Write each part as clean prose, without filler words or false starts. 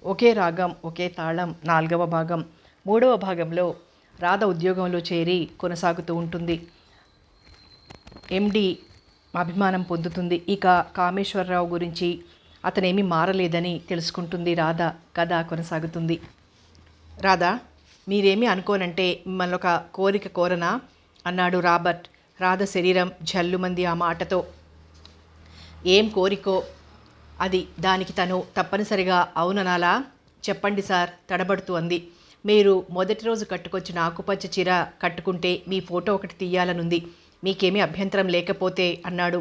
ఒకే రాగం ఒకే తాళం 4వ భాగం. 3వ భాగంలో రాధ ఉద్యోగంలో చేరి కొనసాగుతూ ఉంటుంది. ఎండి అభిమానం పొందుతుంది. ఇక కామేశ్వరరావు గురించి అతనేమీ మారలేదని తెలుసుకుంటుంది రాధ. కథ కొనసాగుతుంది. రాధ, మీరేమీ అనుకోనంటే మిమ్మల్ని ఒక కోరిక కోరనా అన్నాడు రాబర్ట్. రాధ శరీరం జల్లుమంది ఆ మాటతో. ఏం కోరికో అది దానికి తను తప్పనిసరిగా అవుననాలా? చెప్పండి సార్ తడబడుతూ అంది. మీరు మొదటి రోజు కట్టుకొచ్చిన ఆకుపచ్చ చీర కట్టుకుంటే మీ ఫోటో ఒకటి తీయాలనుంది. మీకేమీ అభ్యంతరం లేకపోతే అన్నాడు.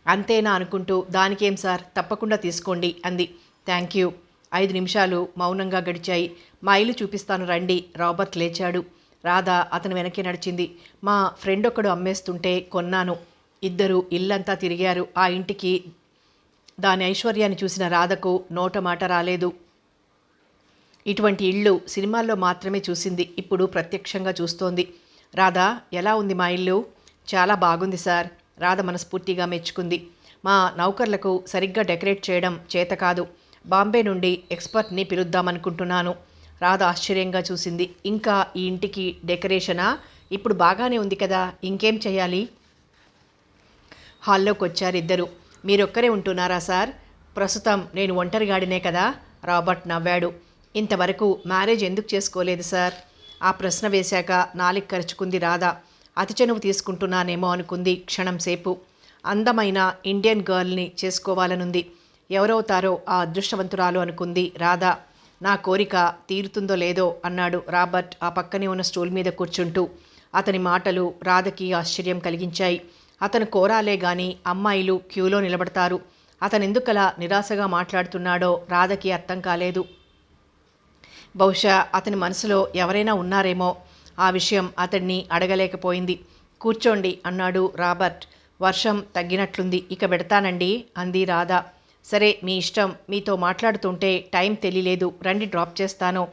అంతేనా అనుకుంటూ దానికేం సార్ తప్పకుండా తీసుకోండి అంది. Thank you. 5 నిమిషాలు మౌనంగా గడిచాయి. మా ఇల్లు చూపిస్తాను రండి. రాబర్ట్ లేచాడు. రాధ అతను వెనకే నడిచింది. మా ఫ్రెండ్ ఒకడు అమ్మేస్తుంటే కొన్నాను. ఇద్దరు ఇల్లంతా తిరిగారు. ఆ ఇంటికి దాని ఐశ్వర్యాన్ని చూసిన రాధకు నోట మాట రాలేదు. ఇటువంటి ఇళ్ళు సినిమాల్లో మాత్రమే చూసింది. ఇప్పుడు ప్రత్యక్షంగా చూస్తోంది. రాధ, ఎలా ఉంది మా ఇల్లు? చాలా బాగుంది సార్. రాధ మనస్ఫూర్తిగా మెచ్చుకుంది. మా నౌకర్లకు సరిగ్గా డెకరేట్ చేయడం చేత కాదు. బాంబే నుండి ఎక్స్పర్ట్ని పిలుద్దామనుకుంటున్నాను. రాధ ఆశ్చర్యంగా చూసింది. ఇంకా ఈ ఇంటికి డెకరేషనా? ఇప్పుడు బాగానే ఉంది కదా, ఇంకేం చేయాలి? హాల్లోకి వచ్చారు ఇద్దరు. మీరొక్కరే ఉంటున్నారా సార్? ప్రస్తుతం నేను ఒంటరిగాడినే కదా. రాబర్ట్ నవ్వాడు. ఇంతవరకు మ్యారేజ్ ఎందుకు చేసుకోలేదు సార్? ఆ ప్రశ్న వేశాక నాలిక కరుచుకుంది రాధ. అతి చనువు తీసుకుంటున్నానేమో అనుకుంది క్షణం సేపు. అందమైన ఇండియన్ గర్ల్ని చేసుకోవాలనుంది. ఎవరవుతారో ఆ అదృష్టవంతురాలు అనుకుంది రాధ. నా కోరిక తీరుతుందో లేదో అన్నాడు రాబర్ట్ ఆ పక్కనే ఉన్న స్టూల్ మీద కూర్చుంటూ. అతని మాటలు రాధకి ఆశ్చర్యం కలిగించాయి. అతను కోరాలే గాని అమ్మాయిలు క్యూలో నిలబడతారు. అతనెందుకలా నిరాశగా మాట్లాడుతున్నాడో రాధకి అర్థం కాలేదు. బహుశా అతని మనసులో ఎవరైనా ఉన్నారేమో. ఆ విషయం అతన్ని అడగలేకపోయింది. కూర్చోండి అన్నాడు రాబర్ట్. వర్షం తగ్గినట్లుంది, ఇక పెడతానండి అంది రాధ. సరే మీ ఇష్టం. మీతో మాట్లాడుతుంటే టైం తెలియలేదు. రండి డ్రాప్ చేస్తాను.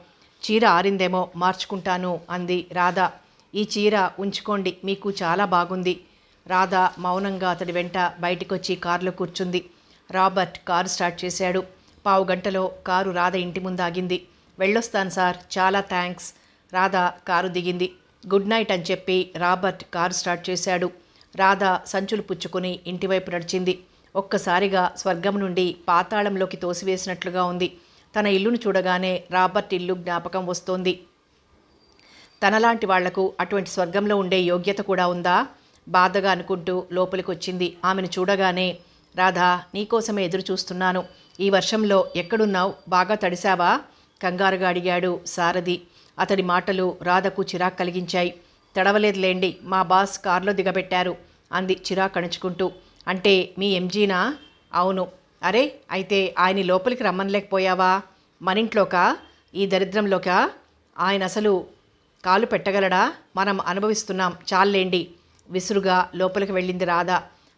చీర ఆరిందేమో మార్చుకుంటాను అంది రాధ. ఈ చీర ఉంచుకోండి, మీకు చాలా బాగుంది. రాధ మౌనంగా అతడి వెంట బయటికొచ్చి కారులో కూర్చుంది. రాబర్ట్ కారు స్టార్ట్ చేశాడు. 15 గంటలో కారు రాధ ఇంటి ముందు ఆగింది. వెళ్ళొస్తాను సార్, చాలా థ్యాంక్స్. రాధ కారు దిగింది. గుడ్ నైట్ అని చెప్పి రాబర్ట్ కారు స్టార్ట్ చేశాడు. రాధ సంచులు పుచ్చుకొని ఇంటివైపు నడిచింది. ఒక్కసారిగా స్వర్గం నుండి పాతాళంలోకి తోసివేసినట్లుగా ఉంది. తన ఇల్లును చూడగానే రాబర్ట్ ఇల్లు జ్ఞాపకం వస్తోంది. తనలాంటి వాళ్లకు అటువంటి స్వర్గంలో ఉండే యోగ్యత కూడా ఉందా? బాధగా అనుకుంటూ లోపలికి వచ్చింది. ఆమెను చూడగానే, రాధా, నీకోసమే ఎదురు చూస్తున్నాను. ఈ వర్షంలో ఎక్కడున్నావు? బాగా తడిశావా? కంగారుగా అడిగాడు సారథి. అతడి మాటలు రాధకు చిరాకు కలిగించాయి. తడవలేదులేండి, మా బాస్ కారులో దిగబెట్టారు అంది చిరాకు అణుచుకుంటూ. అంటే మీ ఎంజీనా? అవును. అరే, అయితే ఆయన్ని లోపలికి రమ్మనలేకపోయావా? మనింట్లోకా? ఈ దరిద్రంలోకా? ఆయన అసలు కాలు పెట్టగలడా? మనం అనుభవిస్తున్నాం, చాల్లేండి. విసురుగా లోపలికి వెళ్ళింది రాధ.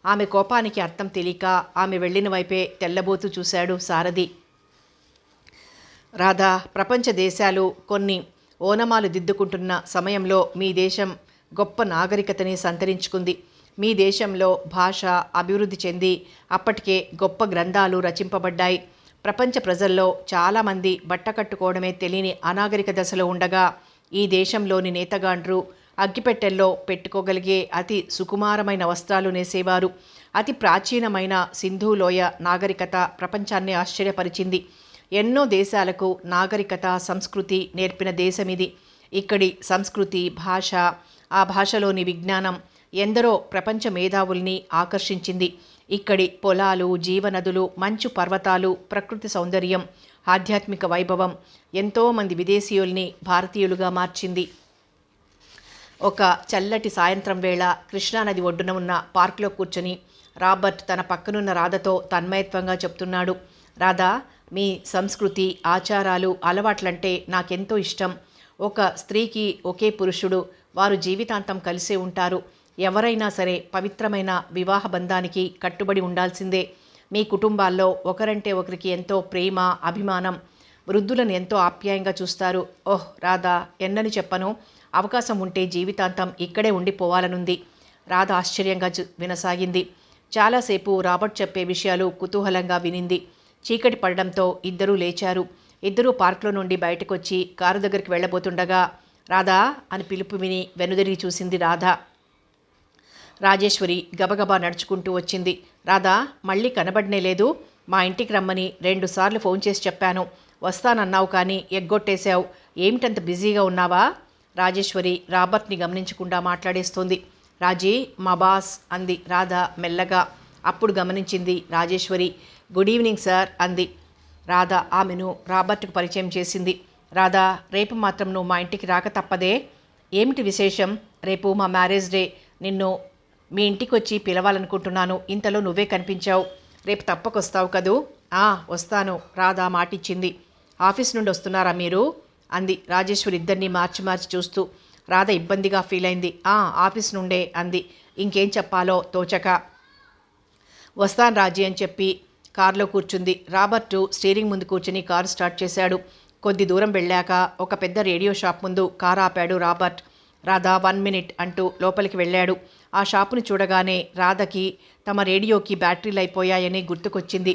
ఆమె కోపానికి అర్థం తెలియక ఆమె వెళ్ళిన వైపే తెల్లబోతూ చూశాడు సారథి. రాధ, ప్రపంచ దేశాలు కొన్ని ఓనమాలు దిద్దుకుంటున్న సమయంలో మీ దేశం గొప్ప నాగరికతని సంతరించుకుంది. మీ దేశంలో భాష అభివృద్ధి చెంది అప్పటికే గొప్ప గ్రంథాలు రచింపబడ్డాయి. ప్రపంచ ప్రజల్లో చాలామంది బట్ట కట్టుకోవడమే తెలియని అనాగరిక దశలో ఉండగా ఈ దేశంలోని నేతగాండ్రు అగ్గిపెట్టెల్లో పెట్టుకోగలిగే అతి సుకుమారమైన వస్త్రాలు నేసేవారు. అతి ప్రాచీనమైన సింధూలోయ నాగరికత ప్రపంచాన్ని ఆశ్చర్యపరిచింది. ఎన్నో దేశాలకు నాగరికత సంస్కృతి నేర్పిన దేశమిది. ఇక్కడి సంస్కృతి, భాష, ఆ భాషలోని విజ్ఞానం ఎందరో ప్రపంచ మేధావుల్ని ఆకర్షించింది. ఇక్కడి పొలాలు, జీవనదులు, మంచు పర్వతాలు, ప్రకృతి సౌందర్యం, ఆధ్యాత్మిక వైభవం ఎంతోమంది విదేశీయుల్ని భారతీయులుగా మార్చింది. ఒక చల్లటి సాయంత్రం వేళ కృష్ణానది ఒడ్డున ఉన్న పార్కులో కూర్చొని రాబర్ట్ తన పక్కనున్న రాధతో తన్మయత్వంగా చెప్తున్నాడు. రాధా, మీ సంస్కృతి, ఆచారాలు, అలవాట్లంటే నాకెంతో ఇష్టం. ఒక స్త్రీకి ఒకే పురుషుడు, వారు జీవితాంతం కలిసే ఉంటారు. ఎవరైనా సరే పవిత్రమైన వివాహ బంధానికి కట్టుబడి ఉండాల్సిందే. మీ కుటుంబాల్లో ఒకరంటే ఒకరికి ఎంతో ప్రేమ, అభిమానం. వృద్ధులను ఎంతో ఆప్యాయంగా చూస్తారు. ఓహ్ రాధా, ఎన్నని చెప్పను. అవకాశం ఉంటే జీవితాంతం ఇక్కడే ఉండిపోవాలనుంది. రాధ ఆశ్చర్యంగా వినసాగింది. చాలాసేపు రాబర్ట్ చెప్పే విషయాలు కుతూహలంగా వినింది. చీకటి పడడంతో ఇద్దరూ లేచారు. ఇద్దరూ పార్క్లో నుండి బయటకొచ్చి కారు దగ్గరికి వెళ్ళబోతుండగా రాధా అని పిలుపు విని వెనుదిరిగి చూసింది రాధ. రాజేశ్వరి గబగబా నడుచుకుంటూ వచ్చింది. రాధా, మళ్ళీ కనబడనే లేదు. మా ఇంటికి రమ్మని 2 సార్లు ఫోన్ చేసి చెప్పాను. వస్తానన్నావు కానీ ఎగ్గొట్టేశావు. ఏమిటంత బిజీగా ఉన్నావా? రాజేశ్వరి రాబర్ట్ని గమనించకుండా మాట్లాడేస్తోంది. రాజీ, మా బాస్ అంది రాధ మెల్లగా. అప్పుడు గమనించింది రాజేశ్వరి. గుడ్ ఈవినింగ్ సార్ అంది. రాధ ఆమెను రాబర్ట్కు పరిచయం చేసింది. రాధా, రేపు మాత్రం నువ్వు మా ఇంటికి రాక తప్పదే. ఏమిటి విశేషం? రేపు మా మ్యారేజ్ డే. నిన్ను మీ ఇంటికి వచ్చి పిలవాలనుకుంటున్నాను. ఇంతలో నువ్వే కనిపించావు. రేపు తప్పకొస్తావు కదూ? వస్తాను, రాధ మాటిచ్చింది. ఆఫీస్ నుండి వస్తున్నారా మీరు అంది రాజేశ్వరి ఇద్దరిని మార్చి మార్చి చూస్తూ. రాధ ఇబ్బందిగా ఫీల్ అయింది. ఆఫీస్ నుండే అంది ఇంకేం చెప్పాలో తోచక. వస్తాను రాజీ అని చెప్పి కారులో కూర్చుంది. రాబర్టు స్టీరింగ్ ముందు కూర్చుని కారు స్టార్ట్ చేశాడు. కొద్ది దూరం వెళ్ళాక ఒక పెద్ద రేడియో షాప్ ముందు కారు ఆపాడు రాబర్ట్. రాధా 1 మినిట్ అంటూ లోపలికి వెళ్ళాడు. ఆ షాపును చూడగానే రాధకి తమ రేడియోకి బ్యాటరీలు అయిపోయాయని గుర్తుకొచ్చింది.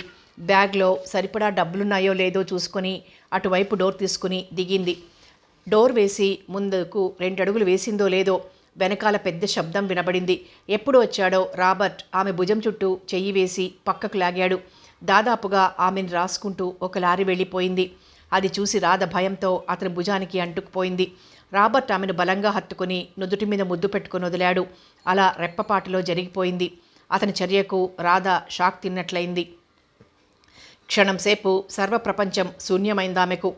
బ్యాగ్లో సరిపడా డబ్బులున్నాయో లేదో చూసుకొని అటువైపు డోర్ తీసుకుని దిగింది. డోర్ వేసి ముందుకు 2 అడుగులు వేసిందో లేదో వెనకాల పెద్ద శబ్దం వినబడింది. ఎప్పుడు వచ్చాడో రాబర్ట్ ఆమె భుజం చుట్టూ చెయ్యి వేసి పక్కకు లాగాడు. దాదాపుగా ఆమెను రాసుకుంటూ ఒక లారీ వెళ్ళిపోయింది. అది చూసి రాధ భయంతో అతని భుజానికి అంటుకుపోయింది. రాబర్ట్ ఆమెను బలంగా హత్తుకుని నుదుటి మీద ముద్దు పెట్టుకుని వదిలాడు. అలా రెప్పపాటులో జరిగిపోయింది. అతని చర్యకు రాధ షాక్ తిన్నట్లయింది. క్షణంసేపు సర్వప్రపంచం శూన్యమైందామెకు.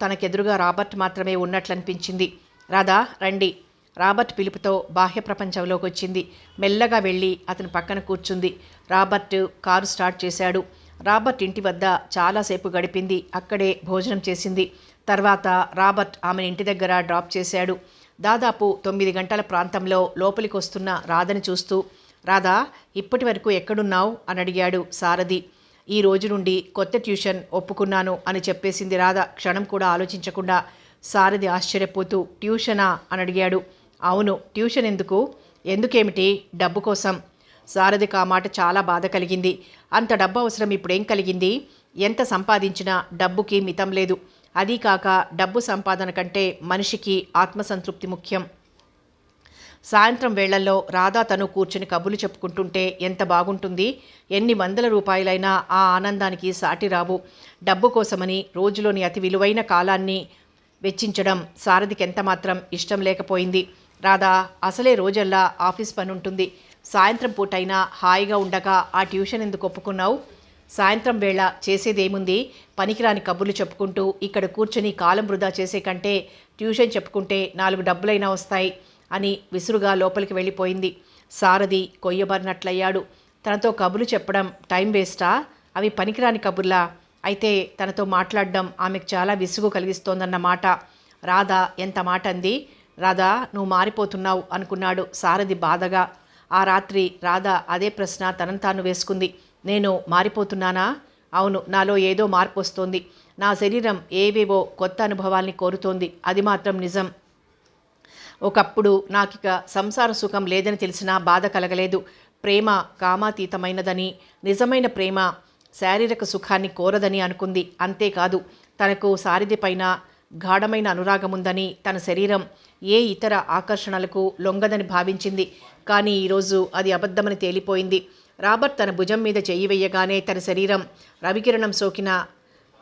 తనకెదురుగా రాబర్ట్ మాత్రమే ఉన్నట్లనిపించింది. రాధా, రండి. రాబర్ట్ పిలుపుతో బాహ్య ప్రపంచంలోకి వచ్చింది. మెల్లగా వెళ్ళి అతని పక్కన కూర్చుంది. రాబర్ట్ కారు స్టార్ట్ చేశాడు. రాబర్ట్ ఇంటి వద్ద చాలాసేపు గడిపింది. అక్కడే భోజనం చేసింది. తర్వాత రాబర్ట్ ఆమెను ఇంటి దగ్గర డ్రాప్ చేశాడు. దాదాపు 9 గంటల ప్రాంతంలో లోపలికి వస్తున్న రాధని చూస్తూ, రాధా, ఇప్పటి వరకు ఎక్కడున్నావు అని అడిగాడు సారథి. ఈ రోజు నుండి కొత్త ట్యూషన్ ఒప్పుకున్నాను అని చెప్పేసింది రాధ క్షణం కూడా ఆలోచించకుండా. సారథి ఆశ్చర్యపోతూ, ట్యూషనా అని అడిగాడు. అవును, ట్యూషన్ ఎందుకు? ఎందుకేమిటి? డబ్బు కోసం. సారథికి ఆ మాట చాలా బాధ కలిగింది. అంత డబ్బు అవసరం ఇప్పుడేం కలిగింది? ఎంత సంపాదించినా డబ్బుకి మితం లేదు. అదీ కాక డబ్బు సంపాదన కంటే మనిషికి ఆత్మసంతృప్తి ముఖ్యం. సాయంత్రం వేళల్లో రాధా తను కూర్చుని కబుర్లు చెప్పుకుంటుంటే ఎంత బాగుంటుంది. ఎన్ని వందల రూపాయలైనా ఆ ఆనందానికి సాటి రావు. డబ్బు కోసమని రోజులోని అతి విలువైన కాలాన్ని వెచ్చించడం సారథికి ఎంతమాత్రం ఇష్టం లేకపోయింది. రాధా, అసలే రోజల్లా ఆఫీస్ పని ఉంటుంది. సాయంత్రం పూటైనా హాయిగా ఉండగా ఆ ట్యూషన్ ఎందుకు ఒప్పుకున్నావు? సాయంత్రం వేళ చేసేదేముంది? పనికిరాని కబుర్లు చెప్పుకుంటూ ఇక్కడ కూర్చొని కాలం వృధా చేసే కంటే ట్యూషన్ చెప్పుకుంటే 4 డబ్బులైనా వస్తాయి అని విసురుగా లోపలికి వెళ్ళిపోయింది. సారథి కొయ్యబడినట్లయ్యాడు. తనతో కబుర్లు చెప్పడం టైం వేస్టా? అవి పనికిరాని కబుర్లా? అయితే తనతో మాట్లాడడం ఆమెకు చాలా విసుగు కలిగిస్తోందన్నమాట. రాధ ఎంత మాట అంది. రాధా, నువ్వు మారిపోతున్నావు అనుకున్నాడు సారథి బాధగా. ఆ రాత్రి రాధ అదే ప్రశ్న తనను తాను వేసుకుంది. నేను మారిపోతున్నానా? అవును, నాలో ఏదో మార్పు వస్తోంది. నా శరీరం ఏవేవో కొత్త అనుభవాల్ని కోరుతోంది. అది మాత్రం నిజం. ఒకప్పుడు నాకిక సంసార సుఖం లేదని తెలిసినా బాధ కలగలేదు. ప్రేమ కామాతీతమైనదని, నిజమైన ప్రేమ శారీరక సుఖాన్ని కోరదని అనుకుంది. అంతేకాదు, తనకు సారథిపైన గాఢమైన అనురాగముందని, తన శరీరం ఏ ఇతర ఆకర్షణలకు లొంగదని భావించింది. కానీ ఈరోజు అది అబద్ధమని తేలిపోయింది. రాబర్ట్ తన భుజం మీద చెయ్యి వెయ్యగానే తన శరీరం రవికిరణం సోకిన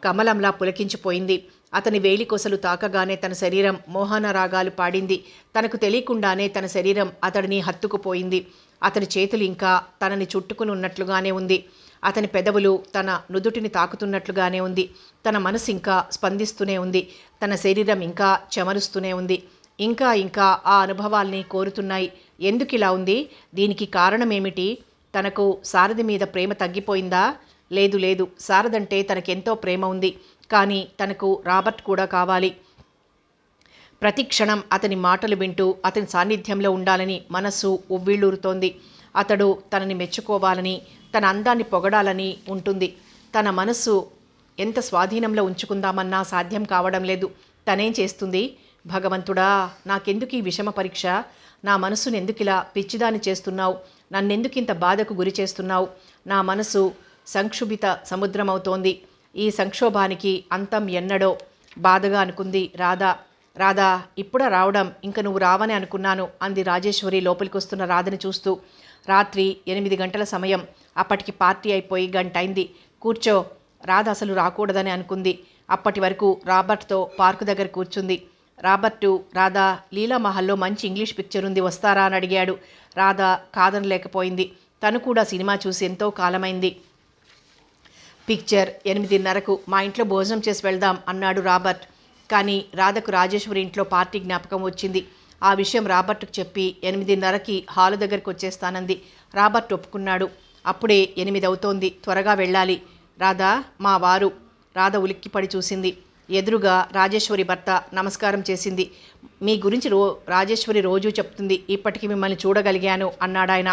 కమలంలా పులకించిపోయింది. అతని వేలికొసలు తాకగానే తన శరీరం మోహన రాగాలు పాడింది. తనకు తెలియకుండానే తన శరీరం అతడిని హత్తుకుపోయింది. అతని చేతులు ఇంకా తనని చుట్టుకుని ఉన్నట్లుగానే ఉంది. అతని పెదవులు తన నుదుటిని తాకుతున్నట్లుగానే ఉంది. తన మనసు ఇంకా స్పందిస్తూనే ఉంది. తన శరీరం ఇంకా చెమరుస్తూనే ఉంది. ఇంకా ఇంకా ఆ అనుభవాల్ని కోరుతున్నాయి. ఎందుకు ఇలా ఉంది? దీనికి కారణమేమిటి? తనకు సారథి మీద ప్రేమ తగ్గిపోయిందా? లేదు లేదు, సారథంటే తనకెంతో ప్రేమ ఉంది. కానీ తనకు రాబర్ట్ కూడా కావాలి. ప్రతి క్షణం అతని మాటలు వింటూ అతని సాన్నిధ్యంలో ఉండాలని మనస్సు ఉవ్విళ్ళూరుతోంది. అతడు తనని మెచ్చుకోవాలని, తన అందాన్ని పొగడాలని ఉంటుంది. తన మనస్సు ఎంత స్వాధీనంలో ఉంచుకుందామన్నా సాధ్యం కావడం లేదు. తనేం చేస్తుంది? భగవంతుడా, నాకెందుకు ఈ విషమ పరీక్ష? నా మనసును ఎందుకిలా పిచ్చిదాన్ని చేస్తున్నావు? నన్నెందుకింత బాధకు గురి చేస్తున్నావు? నా మనసు సంక్షుభిత సముద్రమవుతోంది. ఈ సంక్షోభానికి అంతం ఎన్నడో బాధగా అనుకుంది రాధ. రాధా, ఇప్పుడా రావడం? ఇంక నువ్వు రావని అనుకున్నాను అంది రాజేశ్వరి లోపలికొస్తున్న రాధని చూస్తూ. రాత్రి 8 గంటల సమయం. అప్పటికి పార్టీ అయిపోయి గంట అయింది. కూర్చో. రాధ అసలు రాకూడదని అనుకుంది. అప్పటి వరకు రాబర్ట్తో పార్కు దగ్గర కూర్చుంది. రాబర్టు, రాధా, లీలామహల్లో మంచి ఇంగ్లీష్ పిక్చర్ ఉంది, వస్తారా అని అడిగాడు. రాధ కాదనలేకపోయింది. తను కూడా సినిమా చూసి ఎంతో కాలమైంది. పిక్చర్ 8:30కు మా ఇంట్లో భోజనం చేసి వెళ్దాం అన్నాడు రాబర్ట్. కానీ రాధకు రాజేశ్వరి ఇంట్లో పార్టీ జ్ఞాపకం వచ్చింది. ఆ విషయం రాబర్ట్కు చెప్పి 8:30కి హాలు దగ్గరికి వచ్చేస్తానంది. రాబర్ట్ ఒప్పుకున్నాడు. అప్పుడే 8 అవుతోంది, త్వరగా వెళ్ళాలి. రాధా, మా వారు. రాధ ఉలిక్కిపడి చూసింది. ఎదురుగా రాజేశ్వరి భర్త నమస్కారం చేసింది. మీ గురించి రాజేశ్వరి రోజూ చెప్తుంది. ఇప్పటికి మిమ్మల్ని చూడగలిగాను అన్నాడాయన.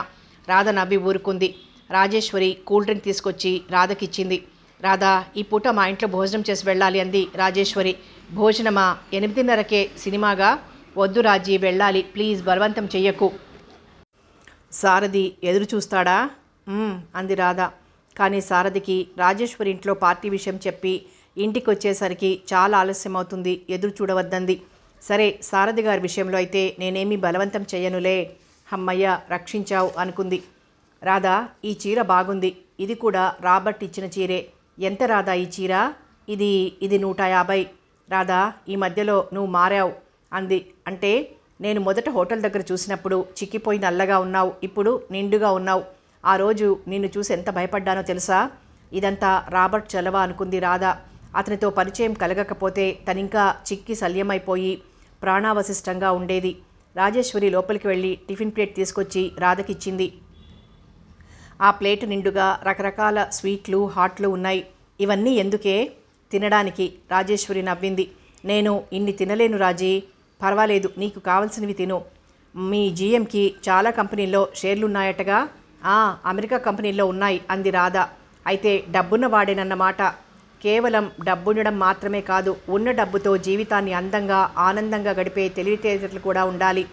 రాధ నవ్వి ఊరుకుంది. రాజేశ్వరి కూల్ డ్రింక్ తీసుకొచ్చి రాధకిచ్చింది. రాధా, ఈ పూట మా ఇంట్లో భోజనం చేసి వెళ్ళాలి అంది రాజేశ్వరి. భోజనమా? 8:30కే సినిమాగా? వద్దు రాజీ, వెళ్ళాలి ప్లీజ్, బలవంతం చెయ్యకు. సారథి ఎదురు చూస్తాడా? అంది రాధ. కానీ సారథికి రాజేశ్వరి ఇంట్లో పార్టీ విషయం చెప్పి ఇంటికి వచ్చేసరికి చాలా ఆలస్యం అవుతుంది, ఎదురు చూడవద్దంది. సరే, సారథి గారి విషయంలో అయితే నేనేమీ బలవంతం చెయ్యనులే. అమ్మయ్య, రక్షించావు అనుకుంది. రాధా, ఈ చీర బాగుంది. ఇది కూడా రాబర్ట్ ఇచ్చిన చీరే. ఎంత రాధా ఈ చీర? ఇది 150. రాధా, ఈ మధ్యలో నువ్వు మారావు అంది. అంటే? నేను మొదట హోటల్ దగ్గర చూసినప్పుడు చిక్కిపోయి నల్లగా ఉన్నావు, ఇప్పుడు నిండుగా ఉన్నావు. ఆ రోజు నిన్ను చూసి ఎంత భయపడ్డానో తెలుసా? ఇదంతా రాబర్ట్ చలవా అనుకుంది రాధ. అతనితో పరిచయం కలగకపోతే తనింకా చిక్కి శల్యమైపోయి ప్రాణావశిష్టంగా ఉండేది. రాజేశ్వరి లోపలికి వెళ్ళి టిఫిన్ ప్లేట్ తీసుకొచ్చి రాధకిచ్చింది. ఆ ప్లేటు నిండుగా రకరకాల స్వీట్లు, హాట్లు ఉన్నాయి. ఇవన్నీ ఎందుకే? తినడానికి. రాజేశ్వరి నవ్వింది. నేను ఇన్ని తినలేను రాజీ. పర్వాలేదు, నీకు కావలసినవి తిను. మీ జీఎంకి చాలా కంపెనీల్లో షేర్లున్నాయటగా? అమెరికా కంపెనీల్లో ఉన్నాయి అంది రాధ. అయితే డబ్బున్న వాడేనన్నమాట. కేవలం డబ్బుండడం మాత్రమే కాదు, ఉన్న డబ్బుతో జీవితాన్ని అందంగా ఆనందంగా గడిపే తెలివితేటలు కూడా ఉండాలి.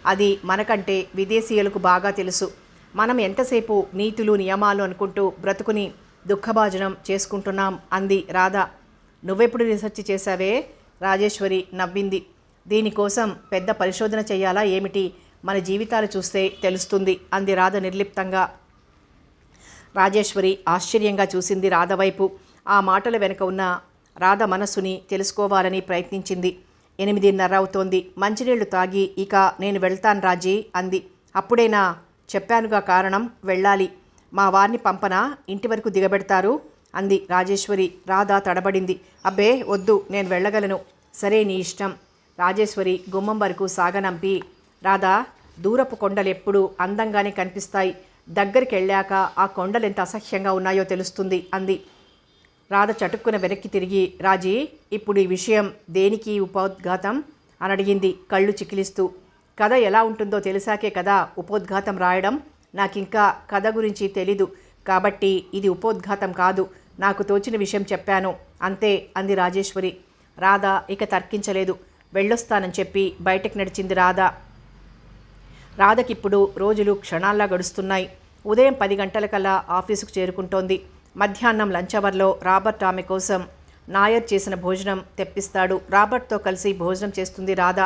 అది మనకంటే విదేశీయులకు బాగా తెలుసు. మనం ఎంతసేపు నీతులు నియమాలు అనుకుంటూ బ్రతుకుని దుఃఖభాజనం చేసుకుంటున్నాం అంది రాధ. నువ్వెప్పుడు రీసెర్చ్ చేశావే? రాజేశ్వరి నవ్వింది. దీనికోసం పెద్ద పరిశోధన చెయ్యాలా ఏమిటి? మన జీవితాలు చూస్తే తెలుస్తుంది అంది రాధ నిర్లిప్తంగా. రాజేశ్వరి ఆశ్చర్యంగా చూసింది రాధ వైపు. ఆ మాటల వెనుక ఉన్న రాధ మనస్సుని తెలుసుకోవాలని ప్రయత్నించింది. 8:30 అవుతోంది. మంచినీళ్లు తాగి ఇక నేను వెళ్తాను రాజీ అంది. అప్పుడేనా? చెప్పానుగా కారణం. వెళ్ళాలి. మా వారిని పంపనా? ఇంటి వరకు దిగబెడతారు అంది రాజేశ్వరి. రాధ తడబడింది. అబ్బే వద్దు, నేను వెళ్ళగలను. సరే, నీ ఇష్టం. రాజేశ్వరి గుమ్మం వరకు సాగనంపి, రాధా, దూరపు కొండలు ఎప్పుడూ అందంగానే కనిపిస్తాయి. దగ్గరికి వెళ్ళాక ఆ కొండలు ఎంత అసహ్యంగా ఉన్నాయో తెలుస్తుంది అంది. రాధ చటుక్కున వెనక్కి తిరిగి, రాజీ, ఇప్పుడు ఈ విషయం దేనికి ఉపోద్ఘాతం అని అడిగింది కళ్ళు చికిలిస్తూ. కథ ఎలా ఉంటుందో తెలిసాకే కదా ఉపోద్ఘాతం రాయడం. నాకింకా కథ గురించి తెలీదు కాబట్టి ఇది ఉపోద్ఘాతం కాదు. నాకు తోచిన విషయం చెప్పాను అంతే అంది రాజేశ్వరి. రాధ ఇక తర్కించలేదు. వెళ్ళొస్తానని చెప్పి బయటకు నడిచింది రాధ. రాధకిప్పుడు రోజులు క్షణాల్లా గడుస్తున్నాయి. ఉదయం 10 గంటలకల్లా ఆఫీసుకు చేరుకుంటోంది. మధ్యాహ్నం లంచ్ అవర్లో రాబర్ట్ ఆమె కోసం నాయర్ చేసిన భోజనం తెప్పిస్తాడు. రాబర్ట్తో కలిసి భోజనం చేస్తుంది రాధ.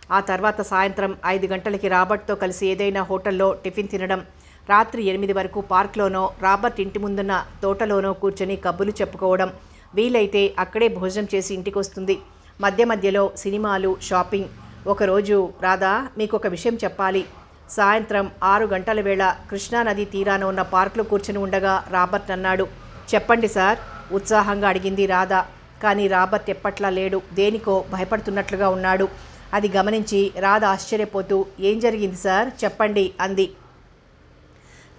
ఆ తర్వాత సాయంత్రం 5 గంటలకి రాబర్ట్తో కలిసి ఏదైనా హోటల్లో టిఫిన్ తినడం. రాత్రి 8 వరకు పార్క్లోనో రాబర్ట్ ఇంటి ముందున్న తోటలోనో కూర్చొని కబుర్లు చెప్పుకోవడం. వీలైతే అక్కడే భోజనం చేసి ఇంటికి వస్తుంది. మధ్య మధ్యలో సినిమాలు, షాపింగ్. ఒకరోజు, రాధా, మీకు ఒక విషయం చెప్పాలి. సాయంత్రం 6 గంటల వేళ కృష్ణానది తీరాన ఉన్న పార్కులో కూర్చుని ఉండగా రాబర్ట్ అన్నాడు. చెప్పండి సార్, ఉత్సాహంగా అడిగింది రాధ. కానీ రాబర్ట్ ఎప్పట్లా లేడు. దేనికో భయపడుతున్నట్లుగా ఉన్నాడు. అది గమనించి రాధ ఆశ్చర్యపోతూ, ఏం జరిగింది సార్, చెప్పండి అంది.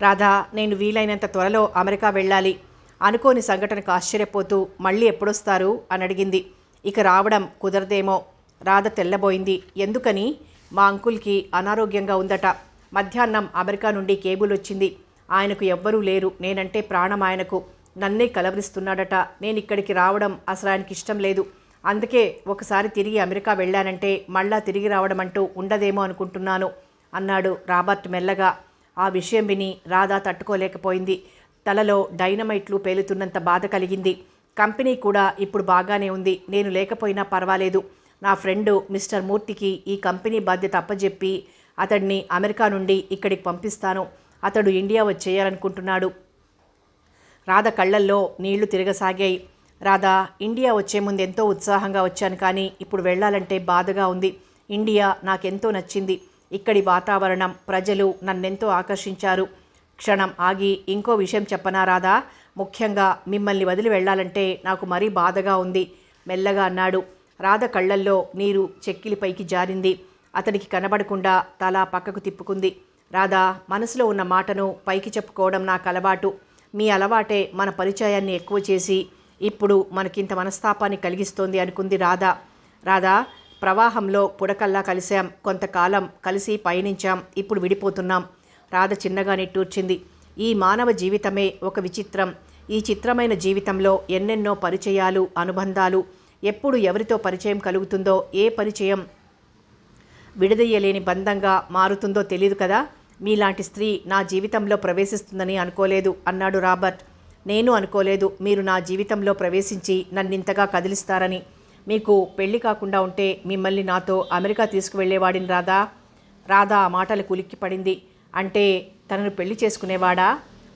రాధా, నేను వీలైనంత త్వరలో అమెరికా వెళ్ళాలి. అనుకోని సంఘటనకు ఆశ్చర్యపోతూ, మళ్ళీ ఎప్పుడొస్తారు అని అడిగింది. ఇక రావడం కుదరదేమో. రాధ తెల్లబోయింది. ఎందుకని? మా అంకుల్కి అనారోగ్యంగా ఉందట. మధ్యాహ్నం అమెరికా నుండి కేబుల్ వచ్చింది. ఆయనకు ఎవ్వరూ లేరు. నేనంటే ప్రాణం ఆయనకు. నన్నే కలవరిస్తున్నాడట. నేను ఇక్కడికి రావడం అసలు ఆయనకి ఇష్టం లేదు. అందుకే ఒకసారి తిరిగి అమెరికా వెళ్ళానంటే మళ్ళా తిరిగి రావడం అంటూ ఉండదేమో అనుకుంటున్నాను అన్నాడు రాబర్ట్ మెల్లగా. ఆ విషయం విని రాధ తట్టుకోలేకపోయింది. తలలో డైనమైట్లు పేలుతున్నంత బాధ కలిగింది. కంపెనీ కూడా ఇప్పుడు బాగానే ఉంది. నేను లేకపోయినా పర్వాలేదు. నా ఫ్రెండు మిస్టర్ మూర్తికి ఈ కంపెనీ బాధ్యత అప్పజెప్పి అతడిని అమెరికా నుండి ఇక్కడికి పంపిస్తాను. అతడు ఇండియా వచ్చేయాలనుకుంటున్నాడు. రాధ కళ్ళల్లో నీళ్లు తిరగసాగాయి. రాధా, ఇండియా వచ్చే ముందు ఎంతో ఉత్సాహంగా వచ్చాను, కానీ ఇప్పుడు వెళ్ళాలంటే బాధగా ఉంది. ఇండియా నాకెంతో నచ్చింది. ఇక్కడి వాతావరణం, ప్రజలు నన్నెంతో ఆకర్షించారు. క్షణం ఆగి, ఇంకో విషయం చెప్పనా రాధా? ముఖ్యంగా మిమ్మల్ని వదిలి వెళ్ళాలంటే నాకు మరీ బాధగా ఉంది మెల్లగా అన్నాడు. రాధ కళ్ళల్లో నీరు చెక్కిలిపైకి జారింది. అతనికి కనబడకుండా తల పక్కకు తిప్పుకుంది. రాధా, మనసులో ఉన్న మాటను పైకి చెప్పుకోవడం నాకు అలవాటు. మీ అలవాటే మన పరిచయాన్ని ఎక్కువ చేసి ఇప్పుడు మనకింత మనస్తాపాన్ని కలిగిస్తోంది అనుకుంది రాధ. రాధా, ప్రవాహంలో పుడకల్లా కలిశాం. కొంతకాలం కలిసి పయనించాం. ఇప్పుడు విడిపోతున్నాం. రాధ చిన్నగా నిట్టూర్చింది. ఈ మానవ జీవితమే ఒక విచిత్రం. ఈ చిత్రమైన జీవితంలో ఎన్నెన్నో పరిచయాలు, అనుబంధాలు. ఎప్పుడు ఎవరితో పరిచయం కలుగుతుందో, ఏ పరిచయం విడదీయలేని బంధంగా మారుతుందో తెలియదు కదా. మీలాంటి స్త్రీ నా జీవితంలో ప్రవేశిస్తుందని అనుకోలేదు అన్నాడు రాబర్ట్. నేను అనుకోలేదు మీరు నా జీవితంలో ప్రవేశించి నన్నింతగా కదిలిస్తారని. మీకు పెళ్లి కాకుండా ఉంటే మిమ్మల్ని నాతో అమెరికా తీసుకువెళ్లేవాడిని రాధా. రాధ ఆ మాటలకు ఉలిక్కిపడింది. అంటే తనను పెళ్లి చేసుకునేవాడా?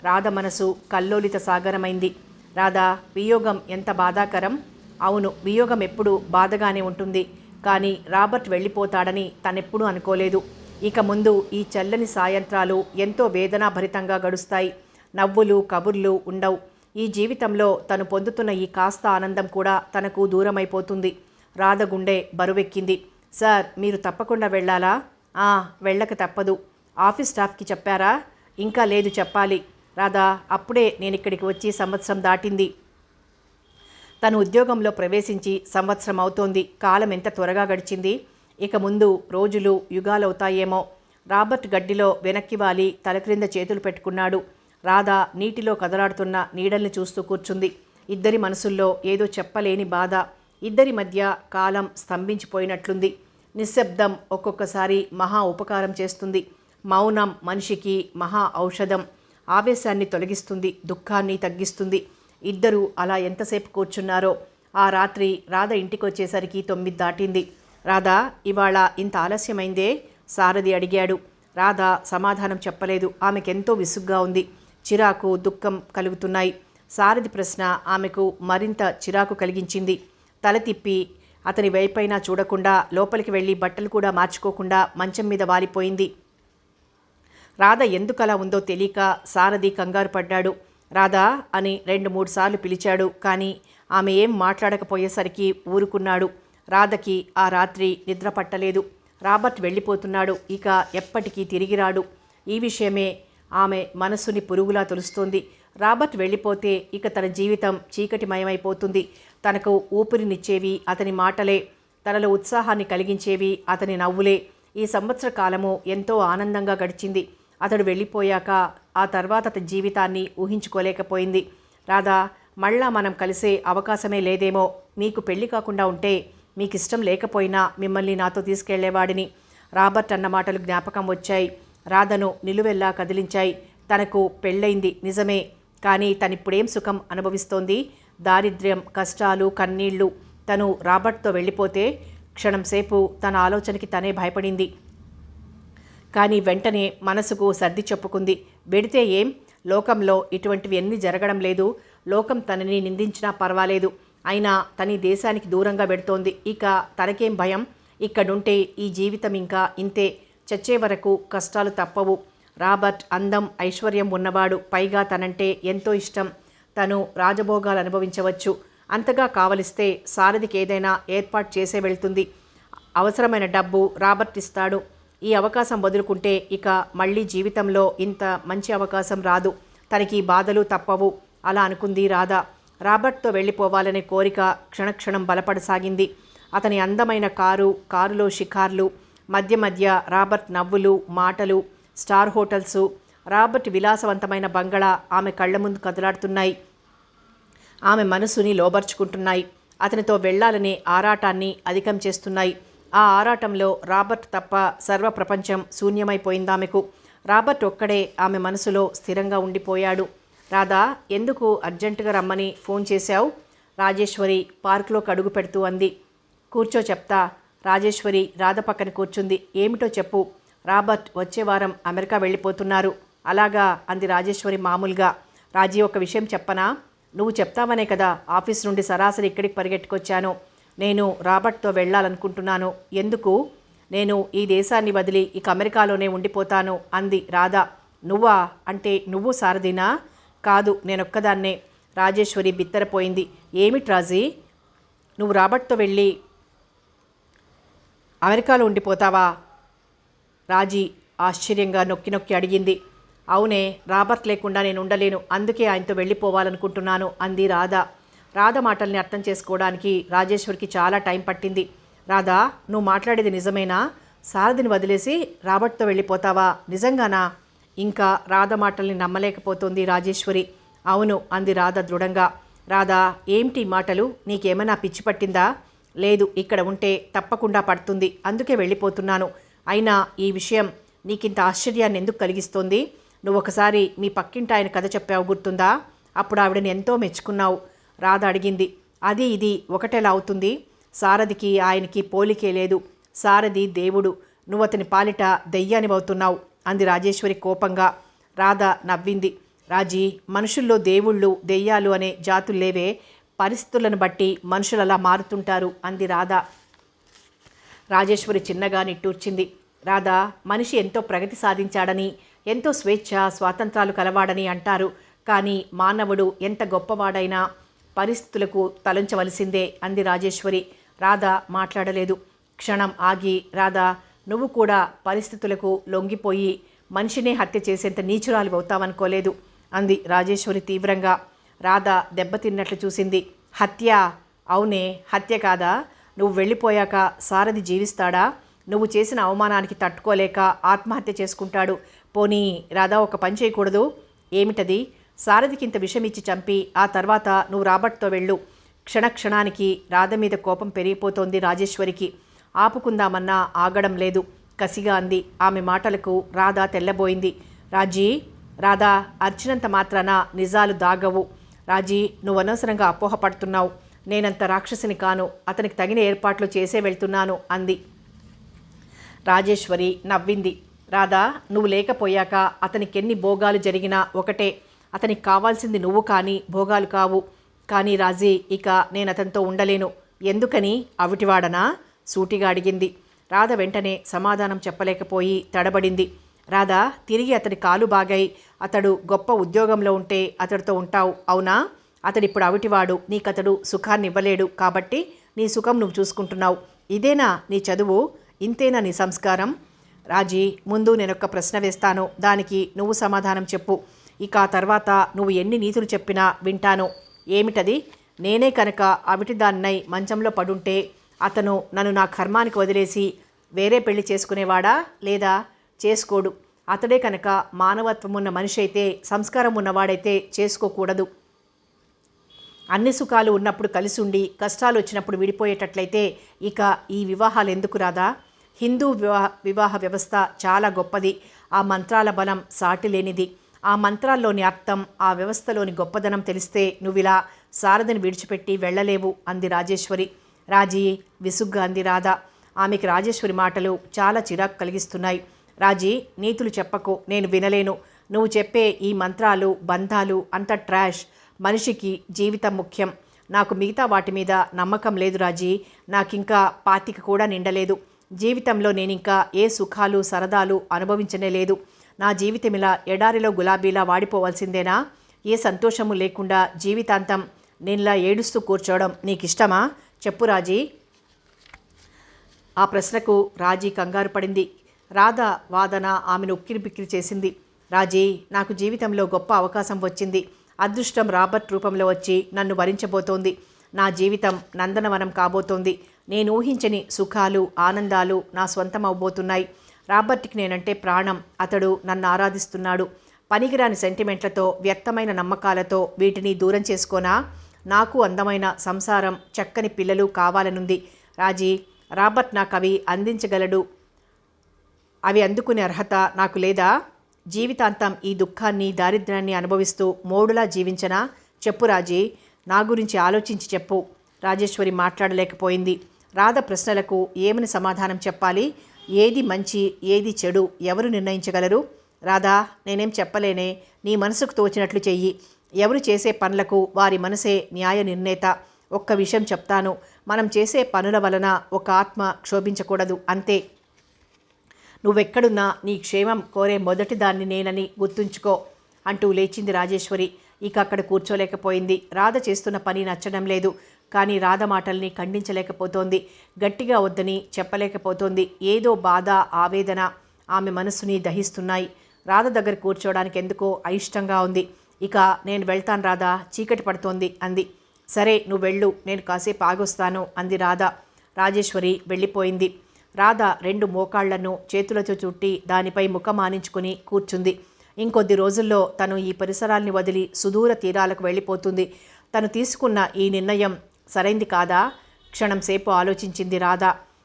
రాధ మనసు కల్లోలిత సాగరమైంది. రాధా, వియోగం ఎంత బాధాకరం. అవును, వియోగం ఎప్పుడు బాధగానే ఉంటుంది. కానీ రాబర్ట్ వెళ్ళిపోతాడని తనెప్పుడూ అనుకోలేదు. ఇక ముందు ఈ చల్లని సాయంత్రాలు ఎంతో వేదనాభరితంగా గడుస్తాయి. నవ్వులు, కబుర్లు ఉండవు. ఈ జీవితంలో తను పొందుతున్న ఈ కాస్త ఆనందం కూడా తనకు దూరమైపోతుంది. రాధ గుండె బరువెక్కింది. సార్, మీరు తప్పకుండా వెళ్ళాలా? వెళ్ళక తప్పదు. ఆఫీస్ స్టాఫ్కి చెప్పారా? ఇంకా లేదు, చెప్పాలి. రాధా, అప్పుడే నేను ఇక్కడికి వచ్చి సంవత్సరం దాటింది. తను ఉద్యోగంలో ప్రవేశించి సంవత్సరం అవుతోంది. కాలం ఎంత త్వరగా గడిచింది. ఇక ముందు రోజులు యుగాలవుతాయేమో. రాబర్ట్ గడ్డిలో వెనక్కి వాలి తల క్రింద చేతులు పెట్టుకున్నాడు. రాధ నీటిలో కదలాడుతున్న నీడల్ని చూస్తూ కూర్చుంది. ఇద్దరి మనసుల్లో ఏదో చెప్పలేని బాధ. ఇద్దరి మధ్య కాలం స్తంభించిపోయినట్లుంది. నిశ్శబ్దం ఒక్కొక్కసారి మహా ఉపకారం చేస్తుంది. మౌనం మనిషికి మహా ఔషధం. ఆవేశాన్ని తొలగిస్తుంది, దుఃఖాన్ని తగ్గిస్తుంది. ఇద్దరూ అలా ఎంతసేపు కూర్చున్నారో. ఆ రాత్రి రాధ ఇంటికి వచ్చేసరికి 9 దాటింది. రాధా, ఇవాళ ఇంత ఆలస్యమైందే? సారథి అడిగాడు. రాధ సమాధానం చెప్పలేదు. ఆమెకెంతో విసుగ్గా ఉంది. చిరాకు, దుఃఖం కలుగుతున్నాయి. సారథి ప్రశ్న ఆమెకు మరింత చిరాకు కలిగించింది. తల తిప్పి అతని వైపైనా చూడకుండా లోపలికి వెళ్ళి బట్టలు కూడా మార్చుకోకుండా మంచం మీద వాలిపోయింది. రాధ ఎందుకలా ఉందో తెలియక సారథి కంగారు పడ్డాడు. రాధా అని 2-3 సార్లు పిలిచాడు. కానీ ఆమె ఏం మాట్లాడకపోయేసరికి ఊరుకున్నాడు. రాధకి ఆ రాత్రి నిద్ర పట్టలేదు. రాబర్ట్ వెళ్ళిపోతున్నాడు. ఇక ఎప్పటికీ తిరిగిరాడు. ఈ విషయమే ఆమె మనస్సుని పురుగులా తొలుస్తోంది. రాబర్ట్ వెళ్ళిపోతే ఇక తన జీవితం చీకటిమయమైపోతుంది. తనకు ఊపిరినిచ్చేవి అతని మాటలే. తనలో ఉత్సాహాన్ని కలిగించేవి అతని నవ్వులే. ఈ సంవత్సర కాలము ఎంతో ఆనందంగా గడిచింది. అతడు వెళ్ళిపోయాక ఆ తర్వాత అతని జీవితాన్ని ఊహించుకోలేకపోయింది. రాధా, మళ్ళా మనం కలిసే అవకాశమే లేదేమో. మీకు పెళ్లి కాకుండా ఉంటే, మీకు ఇష్టం లేకపోయినా మిమ్మల్ని నాతో తీసుకెళ్లేవాడిని. రాబర్ట్ అన్న మాటలు జ్ఞాపకం వచ్చాయి. రాధను నిలువెల్లా కదిలించాయి. తనకు పెళ్ళయింది నిజమే, కానీ తనిప్పుడేం సుఖం అనుభవిస్తోంది? దారిద్ర్యం, కష్టాలు, కన్నీళ్లు. తను రాబర్ట్తో వెళ్ళిపోతే క్షణంసేపు తన ఆలోచనకి తనే భయపడింది. కానీ వెంటనే మనసుకు సర్ది చెప్పుకుంది. వెడితే ఏం? లోకంలో ఇటువంటివి ఎన్ని జరగడం లేదు. లోకం తనని నిందించినా పర్వాలేదు. అయినా తని దేశానికి దూరంగా పెడుతోంది. ఇక తనకేం భయం? ఇక్కడుంటే ఈ జీవితం ఇంకా ఇంతే. చచ్చే వరకు కష్టాలు తప్పవు. రాబర్ట్ అందం, ఐశ్వర్యం ఉన్నవాడు. పైగా తనంటే ఎంతో ఇష్టం. తను రాజభోగాలు అనుభవించవచ్చు. అంతగా కావలిస్తే సారథికి ఏదైనా ఏర్పాటు చేసే వెళ్తుంది. అవసరమైన డబ్బు రాబర్ట్ ఇస్తాడు. ఈ అవకాశం వదులుకుంటే ఇక మళ్ళీ జీవితంలో ఇంత మంచి అవకాశం రాదు. తనకి బాధలు తప్పవు. అలా అనుకుంది రాధ. రాబర్ట్తో వెళ్ళిపోవాలనే కోరిక క్షణక్షణం బలపడసాగింది. అతని అందమైన కారులో షికార్లు, మధ్య మధ్య రాబర్ట్ నవ్వులు, మాటలు, స్టార్ హోటల్సు, రాబర్ట్ విలాసవంతమైన బంగళా ఆమె కళ్ళ ముందు కదలాడుతున్నాయి. ఆమె మనసుని లోబర్చుకుంటున్నాయి. అతనితో వెళ్లాలనే ఆరాటాన్ని అధికం చేస్తున్నాయి. ఆ ఆరాటంలో రాబర్ట్ తప్ప సర్వ ప్రపంచం శూన్యమైపోయిందామెకు. రాబర్ట్ ఒక్కడే ఆమె మనసులో స్థిరంగా ఉండిపోయాడు. రాధా, ఎందుకు అర్జెంటుగా రమ్మని ఫోన్ చేశావు? రాజేశ్వరి పార్కులోకి అడుగు పెడుతూ అంది. కూర్చో చెప్తా. రాజేశ్వరి రాధ పక్కన కూర్చుంది. ఏమిటో చెప్పు. రాబర్ట్ వచ్చే వారం అమెరికా వెళ్ళిపోతున్నారు. అలాగా అంది రాజేశ్వరి మామూలుగా. రాజీ, ఒక విషయం చెప్పనా? నువ్వు చెప్తావనే కదా ఆఫీస్ నుండి సరాసరి ఇక్కడికి పరిగెట్టుకొచ్చాను. నేను రాబర్ట్తో వెళ్ళాలనుకుంటున్నాను. ఎందుకు? నేను ఈ దేశాన్ని వదిలి ఇక అమెరికాలోనే ఉండిపోతాను అంది రాధ. నువ్వా? అంటే నువ్వు సారథినా? కాదు, నేనొక్కదాన్నే. రాజేశ్వరి బిత్తరపోయింది. ఏమిటి రాజీ, నువ్వు రాబర్ట్తో వెళ్ళి అమెరికాలో ఉండిపోతావా? రాజీ ఆశ్చర్యంగా నొక్కి నొక్కి అడిగింది. అవునే, రాబర్ట్ లేకుండా నేను ఉండలేను. అందుకే ఆయనతో వెళ్ళిపోవాలనుకుంటున్నాను అంది రాధ. రాధ మాటల్ని అర్థం చేసుకోవడానికి రాజేశ్వరికి చాలా టైం పట్టింది. రాధా, నువ్వు మాట్లాడేది నిజమేనా? సారథిని వదిలేసి రాబర్ట్తో వెళ్ళిపోతావా? నిజంగానా? ఇంకా రాధ మాటల్ని నమ్మలేకపోతుంది రాజేశ్వరి. అవును అంది రాధ దృఢంగా. రాధా, ఏమిటి మాటలు? నీకేమైనా పిచ్చి పట్టిందా? లేదు, ఇక్కడ ఉంటే తప్పకుండా పడుతుంది. అందుకే వెళ్ళిపోతున్నాను. అయినా ఈ విషయం నీకింత ఆశ్చర్యాన్ని ఎందుకు కలిగిస్తోంది? నువ్వు ఒకసారి మీ పక్కింటి ఆయన కథ చెప్పావు, గుర్తుందా? అప్పుడు ఆవిడని ఎంతో మెచ్చుకున్నావు. రాధ అడిగింది. అది ఇది ఒకటేలా అవుతుంది? సారథికి ఆయనకి పోలికే లేదు. సారథి దేవుడు, నువ్వు అతని పాలిట దెయ్యానివవుతున్నావు అంది రాజేశ్వరి కోపంగా. రాధ నవ్వింది. రాజీ, మనుషుల్లో దేవుళ్ళు దెయ్యాలు అనే జాతుల్లేవే. పరిస్థితులను బట్టి మనుషులు అలా మారుతుంటారు అంది రాధ. రాజేశ్వరి చిన్నగా నిట్టూర్చింది. రాధ, మనిషి ఎంతో ప్రగతి సాధించాడని, ఎంతో స్వేచ్ఛ స్వాతంత్రాలు కలవాడని అంటారు. కానీ మానవుడు ఎంత గొప్పవాడైనా పరిస్థితులకు తలంచవలసిందే అంది రాజేశ్వరి. రాధ మాట్లాడలేదు. క్షణం ఆగి, రాధ, నువ్వు కూడా పరిస్థితులకు లొంగిపోయి మనిషినే హత్య చేసేంత నీచురాలు అవుతావనుకోలేదు అంది రాజేశ్వరి తీవ్రంగా. రాధ దెబ్బతిన్నట్లు చూసింది. హత్య? అవునే, హత్య కాదా? నువ్వు వెళ్ళిపోయాక సారథి జీవిస్తాడా? నువ్వు చేసిన అవమానానికి తట్టుకోలేక ఆత్మహత్య చేసుకుంటాడు. పోనీ రాధా, ఒక పని చేయకూడదు? ఏమిటది? సారథికి ఇంత విషం ఇచ్చి చంపి ఆ తర్వాత నువ్వు రాబర్ట్తో వెళ్ళు. క్షణక్షణానికి రాధ మీద కోపం పెరిగిపోతోంది రాజేశ్వరికి. ఆపుకుందామన్నా ఆగడం లేదు. కసిగా అంది. ఆమె మాటలకు రాధ తెల్లబోయింది. రాజీ, రాధా, అర్చినంత మాత్రాన నిజాలు దాగవు. రాజీ, నువ్వు అనవసరంగా అపోహపడుతున్నావు. నేనంత రాక్షసిని కాను. అతనికి తగిన ఏర్పాట్లు చేసే వెళ్తున్నాను అంది. రాజేశ్వరి నవ్వింది. రాధా, నువ్వు లేకపోయాక అతనికి ఎన్ని భోగాలు జరిగినా ఒకటే. అతనికి కావాల్సింది నువ్వు కానీ భోగాలు కావు. కానీ రాజీ, ఇక నేను అతనితో ఉండలేను. ఎందుకని? అవిటివాడనా? సూటిగా అడిగింది. రాధ వెంటనే సమాధానం చెప్పలేకపోయి తడబడింది. రాధా, తిరిగి అతడి కాలు బాగై అతడు గొప్ప ఉద్యోగంలో ఉంటే అతడితో ఉంటావు, అవునా? అతడిప్పుడు అవిటివాడు. నీకతడు సుఖాన్ని ఇవ్వలేడు. కాబట్టి నీ సుఖం నువ్వు చూసుకుంటున్నావు. ఇదేనా నీ చదువు? ఇంతేనా నీ సంస్కారం? రాజీ, ముందు నేనొక్క ప్రశ్న వేస్తాను. దానికి నువ్వు సమాధానం చెప్పు. ఇక ఆ తర్వాత నువ్వు ఎన్ని నీతులు చెప్పినా వింటాను. ఏమిటది? నేనే కనుక అవిటిదాన్నై మంచంలో పడుంటే అతను నన్ను నా కర్మానికి వదిలేసి వేరే పెళ్లి చేసుకునేవాడా? లేదా చేసుకోడు. అతడే కనుక మానవత్వం ఉన్న మనిషి అయితే, సంస్కారం ఉన్నవాడైతే చేసుకోకూడదు. అన్ని సుఖాలు ఉన్నప్పుడు కలిసి ఉండి కష్టాలు వచ్చినప్పుడు విడిపోయేటట్లయితే ఇక ఈ వివాహాలు ఎందుకు రాదా? హిందూ వివాహ వ్యవస్థ చాలా గొప్పది. ఆ మంత్రాల బలం సాటి లేనిది. ఆ మంత్రాల్లోని అర్థం, ఆ వ్యవస్థలోని గొప్పదనం తెలిస్తే నువ్విలా సారథిని విడిచిపెట్టి వెళ్ళలేవు అంది రాజేశ్వరి. రాజీ, విసుగ్గా అంది రాధ. ఆమెకి రాజేశ్వరి మాటలు చాలా చిరాకు కలిగిస్తున్నాయి. రాజీ, నీతులు చెప్పకు, నేను వినలేను. నువ్వు చెప్పే ఈ మంత్రాలు బంధాలు అంత ట్రాష్. మనిషికి జీవితం ముఖ్యం. నాకు మిగతా వాటి మీద నమ్మకం లేదు రాజీ. నాకింకా 25 కూడా నిండలేదు. జీవితంలో నేనింకా ఏ సుఖాలు సరదాలు అనుభవించనే లేదు. నా జీవితం ఇలా ఎడారిలో గులాబీలా వాడిపోవాల్సిందేనా? ఏ సంతోషము లేకుండా జీవితాంతం నేనిలా ఏడుస్తూ కూర్చోవడం నీకిష్టమా? చెప్పు రాజీ. ఆ ప్రశ్నకు రాజీ కంగారు పడింది. రాధ వాదన ఆమెను ఉక్కిరి బిక్కిరి చేసింది. రాజీ, నాకు జీవితంలో గొప్ప అవకాశం వచ్చింది. అదృష్టం రాబర్ట్ రూపంలో వచ్చి నన్ను వరించబోతోంది. నా జీవితం నందనవనం కాబోతోంది. నేను ఊహించని సుఖాలు ఆనందాలు నా స్వంతం అవబోతున్నాయి. రాబర్ట్కి నేనంటే ప్రాణం. అతడు నన్ను ఆరాధిస్తున్నాడు. పనికిరాని సెంటిమెంట్లతో, వ్యక్తమైన నమ్మకాలతో వీటిని దూరం చేసుకోనా? నాకు అందమైన సంసారం, చక్కని పిల్లలు కావాలనుంది. రాజీ, రాబర్ట్ నాకు అవి అందించగలడు. అవి అందుకునే అర్హత నాకు లేదా? జీవితాంతం ఈ దుఃఖాన్ని దారిద్ర్యాన్ని అనుభవిస్తూ మోడులా జీవించనా? చెప్పు రాజీ, నా గురించి ఆలోచించి చెప్పు. రాజేశ్వరి మాట్లాడలేకపోయింది. రాధ ప్రశ్నలకు ఏమని సమాధానం చెప్పాలి? ఏది మంచి ఏది చెడు ఎవరు నిర్ణయించగలరు? రాధా, నేనేం చెప్పలేనే. నీ మనసుకు తోచినట్లు చెయ్యి. ఎవరు చేసే పనులకు వారి మనసే న్యాయ నిర్ణేత. ఒక్క విషయం చెప్తాను, మనం చేసే పనుల వలన ఒక ఆత్మ క్షోభించకూడదు, అంతే. నువ్వెక్కడున్నా నీ క్షేమం కోరే మొదటి దాన్ని నేనని గుర్తుంచుకో అంటూ లేచింది రాజేశ్వరి. ఇక అక్కడ కూర్చోలేకపోయింది. రాధ చేస్తున్న పని నచ్చడం లేదు. కానీ రాధ మాటల్ని ఖండించలేకపోతోంది. గట్టిగా వద్దని చెప్పలేకపోతోంది. ఏదో బాధ, ఆవేదన ఆమె మనస్సుని దహిస్తున్నాయి. రాధ దగ్గర కూర్చోవడానికి ఎందుకో అయిష్టంగా ఉంది. ఇక నేను వెళ్తాను రాధా, చీకటి పడుతోంది అంది. సరే, నువ్వు వెళ్ళు, నేను కాసేపు ఆగొస్తాను అంది రాధ. రాజేశ్వరి వెళ్ళిపోయింది. రాధ 2 మోకాళ్లను చేతులతో చుట్టి దానిపై ముఖం ఆనించుకుని కూర్చుంది. ఇంకొద్ది రోజుల్లో తను ఈ పరిసరాల్ని వదిలి సుదూర తీరాలకు వెళ్ళిపోతుంది. తను తీసుకున్న ఈ నిర్ణయం సరైంది కాదా? క్షణం సేపు ఆలోచించింది రాధ.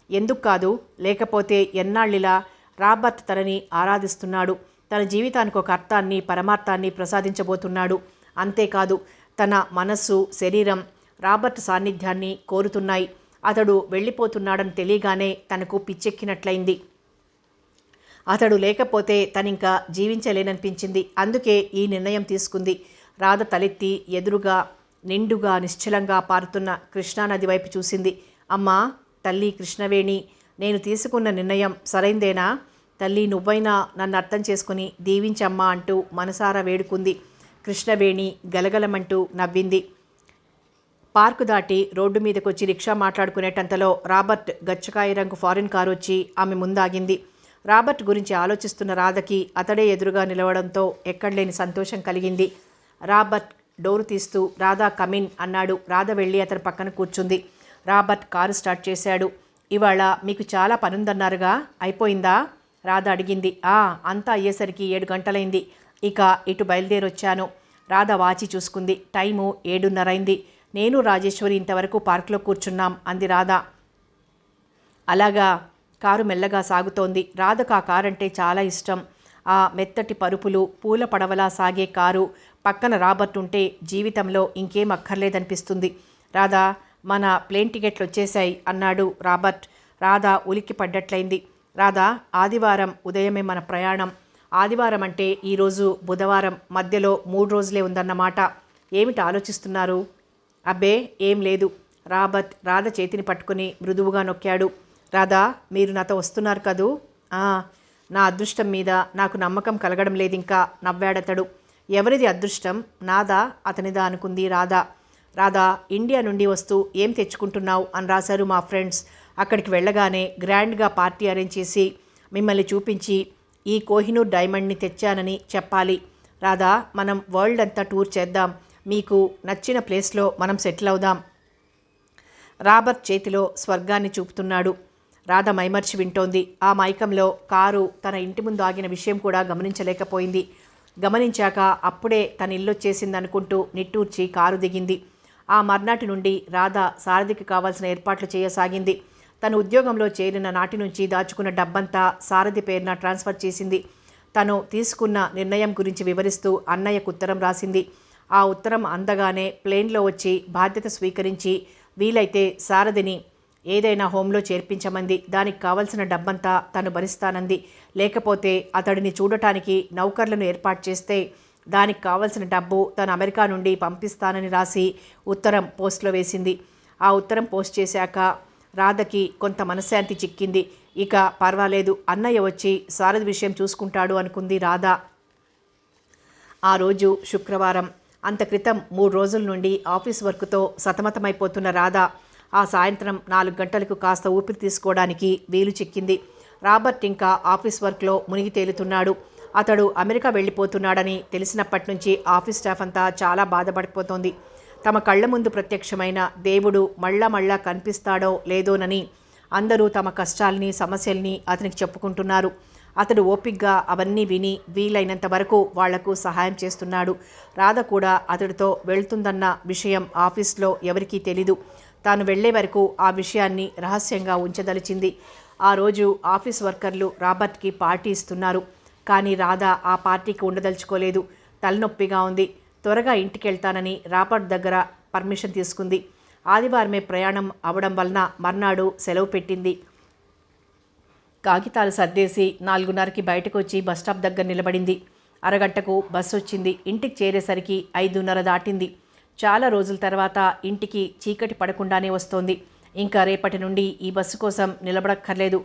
ఎందుకు కాదు? లేకపోతే ఎన్నాళ్ళిలా రాబర్ట్ తనని ఆరాధిస్తున్నాడు. తన జీవితానికి ఒక అర్థాన్ని, పరమార్థాన్ని ప్రసాదించబోతున్నాడు. అంతేకాదు, తన మనస్సు, శరీరం రాబర్ట్ సాన్నిధ్యాన్ని కోరుతున్నాయి. అతడు వెళ్ళిపోతున్నాడని తెలియగానే తనకు పిచ్చెక్కినట్లయింది. అతడు లేకపోతే తనింకా జీవించలేననిపించింది. అందుకే ఈ నిర్ణయం తీసుకుంది. రాధ తలెత్తి ఎదురుగా నిండుగా నిశ్చలంగా పారుతున్న కృష్ణానది వైపు చూసింది. అమ్మా, తల్లి కృష్ణవేణి, నేను తీసుకున్న నిర్ణయం సరైందేనా? తల్లి, నువ్వైనా నన్ను అర్థం చేసుకుని దీవించమ్మా అంటూ మనసారా వేడుకుంది. కృష్ణవేణి గలగలమంటూ నవ్వింది. పార్కు దాటి రోడ్డు మీదకొచ్చి రిక్షా మాట్లాడుకునేటంతలో రాబర్ట్ గచ్చకాయ రంగు ఫారిన్ కారు వచ్చి ఆమె ముందాగింది. రాబర్ట్ గురించి ఆలోచిస్తున్న రాధకి అతడే ఎదురుగా నిలవడంతో ఎక్కడలేని సంతోషం కలిగింది. రాబర్ట్ డోరు తీస్తూ రాధా కమిన్ అన్నాడు. రాధ వెళ్ళి అతని పక్కన కూర్చుంది. రాబర్ట్ కారు స్టార్ట్ చేశాడు. ఇవాళ మీకు చాలా పనుందన్నారుగా, అయిపోయిందా? రాధ అడిగింది. అంతా అయ్యేసరికి 7 గంటలైంది. ఇక ఇటు బయలుదేరొచ్చాను. రాధ వాచి చూసుకుంది. టైము 7:30 అయింది. నేను రాజేశ్వరి ఇంతవరకు పార్కులో కూర్చున్నాం అంది రాధ. అలాగా. కారు మెల్లగా సాగుతోంది. రాధకు ఆ కారు అంటే చాలా ఇష్టం. ఆ మెత్తటి పరుపులు, పూల పడవలా సాగే కారు పక్కన రాబర్ట్ ఉంటే జీవితంలో ఇంకేం అక్కర్లేదనిపిస్తుంది. రాధా, మన ప్లేన్ టికెట్లు వచ్చేశాయి అన్నాడు రాబర్ట్. రాధ ఉలిక్కి పడ్డట్లయింది. రాధా, ఆదివారం ఉదయమే మన ప్రయాణం. ఆదివారం అంటే ఈరోజు బుధవారం, మధ్యలో 3 రోజులే ఉందన్నమాట. ఏమిటి ఆలోచిస్తున్నారు? అబ్బే, ఏం లేదు. రాబర్ట్ రాధ చేతిని పట్టుకుని మృదువుగా నొక్కాడు. రాధా, మీరు నాతో వస్తున్నారు కదూ? నా అదృష్టం మీద నాకు నమ్మకం కలగడం లేదింకా నవ్వాడతడు. ఎవరిది అదృష్టం, నాదా అతనిదా అనుకుంది రాధ. రాధా, ఇండియా నుండి వస్తూ ఏం తెచ్చుకుంటున్నావు అని రాశారు మా ఫ్రెండ్స్. అక్కడికి వెళ్ళగానే గ్రాండ్గా పార్టీ అరేంజ్ చేసి మిమ్మల్ని చూపించి ఈ కోహినూర్ డైమండ్ని తెచ్చానని చెప్పాలి. రాధా, మనం వరల్డ్ అంతా టూర్ చేద్దాం. మీకు నచ్చిన ప్లేస్లో మనం సెటిల్ అవుదాం. రాబర్ట్ చేతిలో స్వర్గాన్ని చూపుతున్నాడు. రాధ మైమర్చి వింటోంది. ఆ మైకంలో కారు తన ఇంటి ముందు ఆగిన విషయం కూడా గమనించలేకపోయింది. గమనించాక అప్పుడే తన ఇల్లొచ్చేసిందనుకుంటూ నిట్టూర్చి కారు దిగింది. ఆ మర్నాటి నుండి రాధ సారథికి కావాల్సిన ఏర్పాట్లు చేయసాగింది. తను ఉద్యోగంలో చేరిన నాటి నుంచి దాచుకున్న డబ్బంతా సారథి పేరున ట్రాన్స్ఫర్ చేసింది. తను తీసుకున్న నిర్ణయం గురించి వివరిస్తూ అన్నయ్యకు ఉత్తరం రాసింది. ఆ ఉత్తరం అందగానే ప్లేన్లో వచ్చి బాధ్యత స్వీకరించి వీలైతే సారథిని ఏదైనా హోంలో చేర్పించమంది. దానికి కావలసిన డబ్బంతా తను భరిస్తానంది. లేకపోతే అతడిని చూడటానికి నౌకర్లను ఏర్పాటు చేస్తే దానికి కావలసిన డబ్బు తను అమెరికా నుండి పంపిస్తానని రాసి ఉత్తరం పోస్ట్లో వేసింది. ఆ ఉత్తరం పోస్ట్ చేశాక రాధకి కొంత మనశ్శాంతి చిక్కింది. ఇక పర్వాలేదు, అన్నయ్య వచ్చి సారథి విషయం చూసుకుంటాడు అనుకుంది రాధ. ఆ రోజు శుక్రవారం. అంత క్రితం 3 రోజుల నుండి ఆఫీస్ వర్క్తో సతమతమైపోతున్న రాధ ఆ సాయంత్రం 4 గంటలకు కాస్త ఊపిరి తీసుకోవడానికి వీలు చిక్కింది. రాబర్ట్ ఇంకా ఆఫీస్ వర్క్లో మునిగి తేలుతున్నాడు. అతడు అమెరికా వెళ్ళిపోతున్నాడని తెలిసినప్పటి నుంచి ఆఫీస్ స్టాఫ్ అంతా చాలా బాధపడిపోతోంది. తమ కళ్ళ ముందు ప్రత్యక్షమైన దేవుడు మళ్ళా కనిపిస్తాడో లేదోనని అందరూ తమ కష్టాల్ని, సమస్యల్ని అతనికి చెప్పుకుంటున్నారు. అతడు ఓపిగ్గా అవన్నీ విని వీలైనంత వరకు వాళ్లకు సహాయం చేస్తున్నాడు. రాధ కూడా అతడితో వెళ్తుందన్న విషయం ఆఫీస్లో ఎవరికీ తెలీదు. తాను వెళ్లే వరకు ఆ విషయాన్ని రహస్యంగా ఉంచదలిచింది. ఆ రోజు ఆఫీస్ వర్కర్లు రాబర్ట్కి పార్టీ ఇస్తున్నారు. కానీ రాధ ఆ పార్టీకి ఉండదలుచుకోలేదు. తలనొప్పిగా ఉంది. త్వరగా ఇంటికి వెళ్తానని రాబర్ట్ దగ్గర పర్మిషన్ తీసుకుంది. ఆదివారమే ప్రయాణం అవడం వలన మర్నాడు సెలవు పెట్టింది. కాగితాలు సర్దేసి 4:30కి బయటకు వచ్చి బస్టాప్ దగ్గర నిలబడింది. అరగంటకు బస్సు వచ్చింది. ఇంటికి చేరేసరికి 5:30 దాటింది. చాలా రోజుల తర్వాత ఇంటికి చీకటి పడకుండానే వస్తోంది. ఇంకా రేపటి నుండి ఈ బస్సు కోసం నిలబడక్కర్లేదు.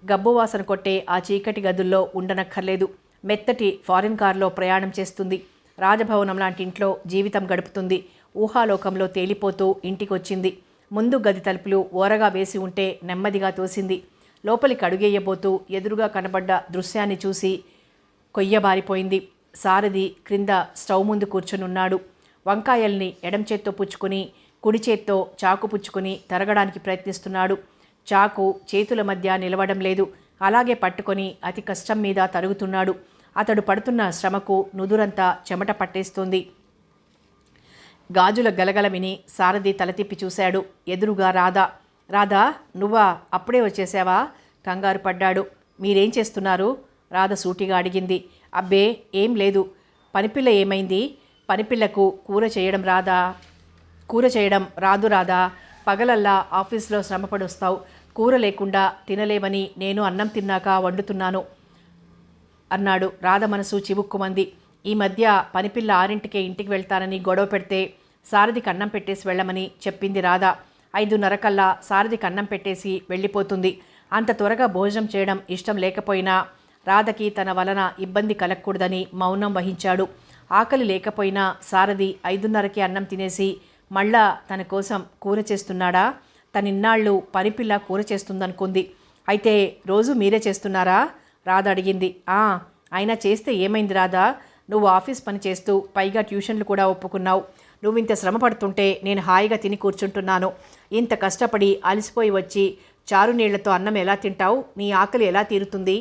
గబ్బు వాసన కొట్టే ఆ చీకటి గదుల్లో ఉండనక్కర్లేదు. మెత్తటి ఫారిన్ కారులో ప్రయాణం చేస్తుంది. రాజభవనం లాంటి ఇంట్లో జీవితం గడుపుతుంది. ఊహాలోకంలో తేలిపోతూ ఇంటికి వచ్చింది. ముందు గది తలుపులు ఓరగా వేసి ఉంటే నెమ్మదిగా తోసింది. లోపలికి అడుగేయబోతూ ఎదురుగా కనబడ్డ దృశ్యాన్ని చూసి కొయ్యబారిపోయింది. సారథి క్రింద స్టవ్ ముందు కూర్చునున్నాడు. వంకాయల్ని ఎడం చేత్తో పుచ్చుకొని కుడి చేత్తో చాకు పుచ్చుకొని తరగడానికి ప్రయత్నిస్తున్నాడు. చాకు చేతుల మధ్య నిలవడం లేదు. అలాగే పట్టుకొని అతి కష్టం మీద తరుగుతున్నాడు. అతడు పడుతున్న శ్రమకు నుదురంతా చెమట పట్టేస్తుంది. గాజుల గలగల విని సారథి తల తిప్పి చూశాడు. ఎదురుగా రాధా. రాధా, నువ్వా? అప్పుడే వచ్చేసావా? కంగారు పడ్డాడు. మీరేం చేస్తున్నారు? రాధ సూటిగా అడిగింది. అబ్బే, ఏం లేదు. పనిపిల్ల ఏమైంది? పనిపిల్లకు కూర చేయడం రాదు రాదా? పగలల్లా ఆఫీస్లో శ్రమపడి వస్తావు. కూర లేకుండా తినలేవని నేను అన్నం తిన్నాక వండుతున్నాను అన్నాడు. రాధ మనసు చివుక్కుమంది. ఈ మధ్య పనిపిల్ల 6ంటికే ఇంటికి వెళ్తానని గొడవ పెడితే సారథికి అన్నం పెట్టేసి వెళ్ళమని చెప్పింది రాధ. 5:30 కల్లా సారథికి అన్నం పెట్టేసి వెళ్ళిపోతుంది. అంత త్వరగా భోజనం చేయడం ఇష్టం లేకపోయినా రాధకి తన వలన ఇబ్బంది కలగకూడదని మౌనం వహించాడు. ఆకలి లేకపోయినా సారథి 5:30కి అన్నం తినేసి మళ్ళా తన కోసం కూర చేస్తున్నాడా? తనిన్నాళ్ళు పనిపిల్ల కూర చేస్తుందనుకుంది. అయితే రోజు మీరే చేస్తున్నారా? రాధ అడిగింది. అయినా చేస్తే ఏమైంది రాధా? నువ్వు ఆఫీస్ పని చేస్తూ పైగా ట్యూషన్లు కూడా ఒప్పుకున్నావు. నువ్వు ఇంత శ్రమ పడుతుంటే నేను హాయిగా తిని కూర్చుంటున్నాను. ఇంత కష్టపడి అలసిపోయి వచ్చి చారు నీళ్లతో అన్నం ఎలా తింటావు? నీ ఆకలి ఎలా తీరుతుంది?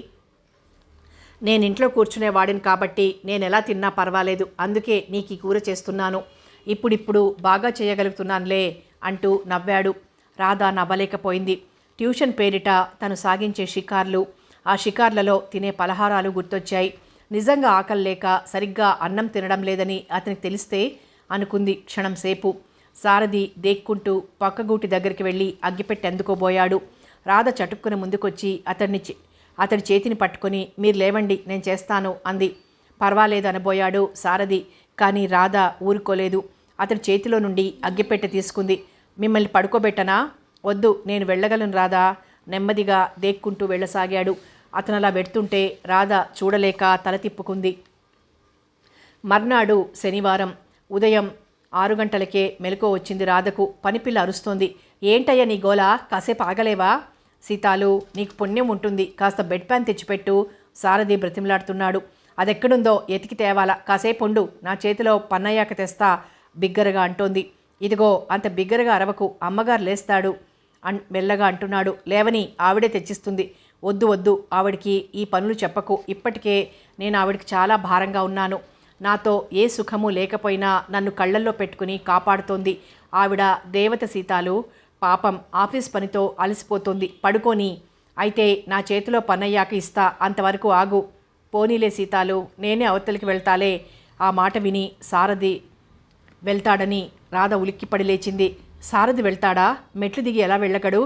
నేను ఇంట్లో కూర్చునేవాడిని కాబట్టి నేను ఎలా తిన్నా పర్వాలేదు. అందుకే నీకు ఈ కూర చేస్తున్నాను. ఇప్పుడిప్పుడు బాగా చేయగలుగుతున్నానులే అంటూ నవ్వాడు. రాధ నవ్వలేకపోయింది. ట్యూషన్ పేరిట తను సాగించే షికార్లు, ఆ షికార్లలో తినే పలహారాలు గుర్తొచ్చాయి. నిజంగా ఆకలి లేక సరిగ్గా అన్నం తినడం లేదని అతనికి తెలిస్తే అనుకుంది క్షణంసేపు. సారథి దేక్కుంటూ పక్కగూటి దగ్గరికి వెళ్ళి అగ్గిపెట్టి అందుకోబోయాడు. రాధ చటుక్కున ముందుకొచ్చి అతడి చేతిని పట్టుకొని మీరు లేవండి, నేను చేస్తాను అంది. పర్వాలేదు అనబోయాడు సారథి. కానీ రాధ ఊరుకోలేదు. అతడి చేతిలో నుండి అగ్గిపెట్టె తీసుకుంది. మిమ్మల్ని పడుకోబెట్టనా? వద్దు, నేను వెళ్ళగలను రాధా. నెమ్మదిగా దేక్కుంటూ వెళ్ళసాగాడు. అతను అలా పెడుతుంటే రాధ చూడలేక తల తిప్పుకుంది. మర్నాడు శనివారం ఉదయం 6 గంటలకే మెలకువ వచ్చింది రాధకు. పనిపిల్ల అరుస్తోంది. ఏంటయ్యా నీ గోల? కాసేపు ఆగలేవా? సీతాలు, నీకు పుణ్యం ఉంటుంది, కాస్త బెడ్ ప్యాన్ తెచ్చిపెట్టు. సారథి బ్రతిమలాడుతున్నాడు. అదెక్కడుందో ఎతికి తేవాలా, కాసేపు ఉండు, నా చేతిలో పన్నయ్యాక తెస్తా బిగ్గరగా అంటోంది. ఇదిగో, అంత బిగ్గరగా అరవకు, అమ్మగారు లేస్తాడు మెల్లగా అంటున్నాడు. లేవని, ఆవిడే తెచ్చిస్తుంది. వద్దు వద్దు, ఆవిడికి ఈ పనులు చెప్పకు. ఇప్పటికే నేను ఆవిడికి చాలా భారంగా ఉన్నాను. నాతో ఏ సుఖము లేకపోయినా నన్ను కళ్ళల్లో పెట్టుకుని కాపాడుతోంది. ఆవిడ దేవత సీతాలు. పాపం ఆఫీస్ పనితో అలసిపోతుంది, పడుకోని. అయితే నా చేతిలో పనయ్యాక ఇస్తా, అంతవరకు ఆగు. పోనీలే సీతాలు, నేనే అవతలికి వెళ్తాలే. ఆ మాట విని సారథి వెళ్తాడని రాధ ఉలిక్కిపడి లేచింది. సారథి వెళ్తాడా? మెట్లు దిగి ఎలా వెళ్ళగడు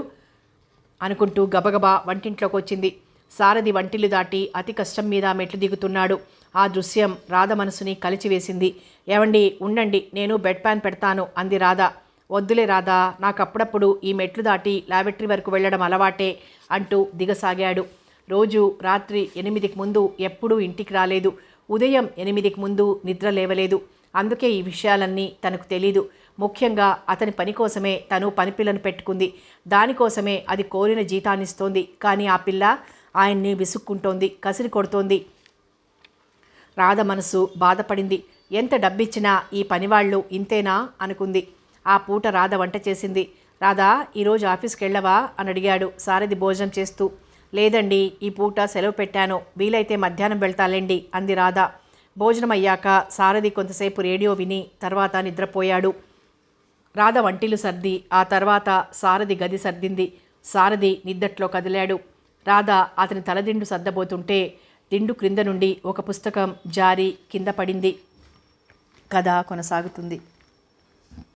అనుకుంటూ గబగబా వంటింట్లోకి వచ్చింది. సారథి వంటిల్లు దాటి అతి కష్టం మీద మెట్లు దిగుతున్నాడు. ఆ దృశ్యం రాధ మనసుని కలిచివేసింది. ఏవండి, ఉండండి, నేను బెడ్ ప్యాన్ పెడతాను అంది రాధ. వద్దులే రాధా, నాకప్పుడప్పుడు ఈ మెట్లు దాటి లాబెటరీ వరకు వెళ్ళడం అలవాటే అంటూ దిగసాగాడు. రోజు రాత్రి 8కి ముందు ఎప్పుడూ ఇంటికి రాలేదు. ఉదయం 8కి ముందు నిద్ర లేవలేదు. అందుకే ఈ విషయాలన్నీ తనకు తెలీదు. ముఖ్యంగా అతని పని కోసమే తను పనిపిల్లను పెట్టుకుంది. దానికోసమే అది కోరిన జీతాన్నిస్తోంది. కానీ ఆ పిల్ల ఆయన్ని విసుక్కుంటోంది, కసిరి కొడుతోంది. రాధ మనసు బాధపడింది. ఎంత డబ్బిచ్చినా ఈ పనివాళ్ళు ఇంతేనా అనుకుంది. ఆ పూట రాధ వంట చేసింది. రాధా, ఈరోజు ఆఫీస్కి వెళ్ళవా అని అడిగాడు సారథి భోజనం చేస్తూ. లేదండి, ఈ పూట సెలవు పెట్టాను, వీలైతే మధ్యాహ్నం వెళ్తాలేండి అంది రాధ. భోజనం అయ్యాక సారథి కొంతసేపు రేడియో విని తర్వాత నిద్రపోయాడు. రాధ వంటిలు సర్ది ఆ తర్వాత సారథి గది సర్దింది. సారథి నిద్దట్లో కదిలాడు. రాధ అతని తలదిండు సర్దబోతుంటే దిండు క్రింద నుండి ఒక పుస్తకం జారి కింద పడింది. కథ కొనసాగుతుంది.